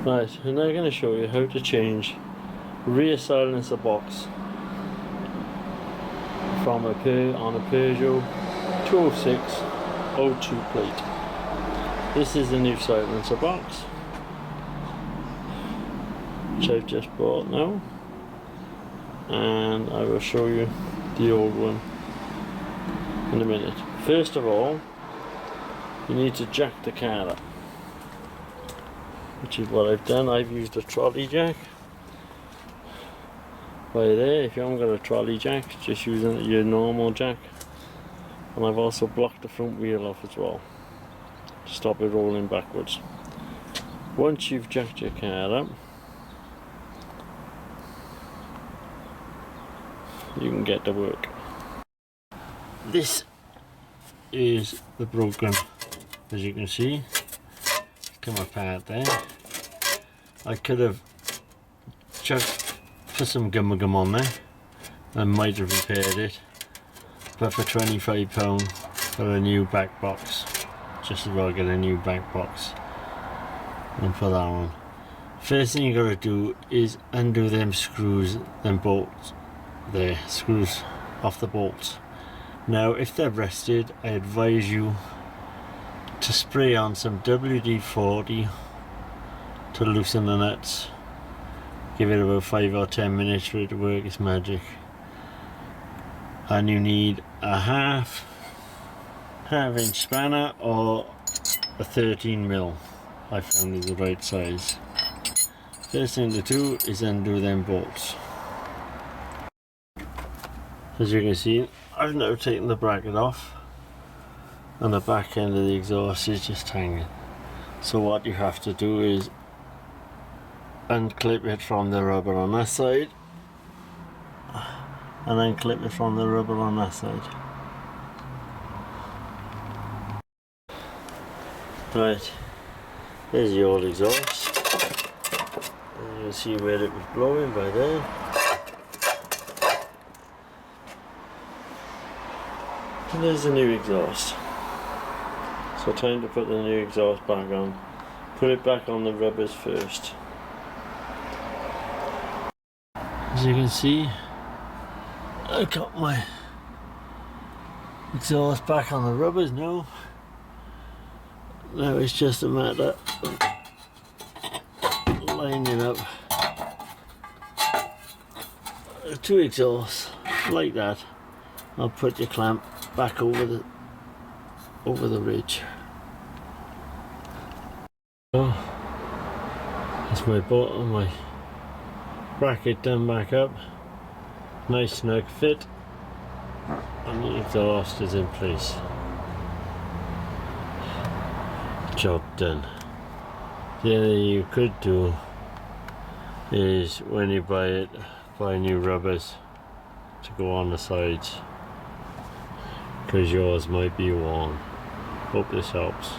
Right, and I'm going to show you how to change rear silencer box from on a Peugeot 206 O2 plate. This is the new silencer box, which I've just bought now, and I will show you the old one in a minute. First of all, you need to jack the car up, which is what I've done. I've used a trolley jack. By there, if you haven't got a trolley jack, just using your normal jack. And I've also blocked the front wheel off as well to stop it rolling backwards. Once you've jacked your car up, you can get to work. This is the broken, as you can see, come apart there. I could have put some gum on there and might have repaired it, but for £25 for a new back box, just as well get a new back box and put that on. First thing you gotta do is undo them screws, them bolts there, screws off the bolts. Now if they're rusted, I advise you to spray on some WD-40 to loosen the nuts. Give it about 5 or 10 minutes for it to work its magic. And you need a half inch spanner or a 13mm. I found is the right size. First thing to do is undo them bolts. As you can see, I've now taken the bracket off and the back end of the exhaust is just hanging. So what you have to do is unclip it from the rubber on that side and then clip it from the rubber on that side. Right, there's the old exhaust. And you can see where it was blowing by there. And there's the new exhaust. So time to put the new exhaust back on. Put it back on the rubbers first. As you can see, I got my exhaust back on the rubbers now. Now it's just a matter of lining up the two exhausts like that. I'll put your clamp back over the ridge. So that's my bottom, my bracket done back up, nice snug fit, and the exhaust is in place. Job done. The other thing you could do is when you buy new rubbers to go on the sides, because yours might be worn. Hope this helps.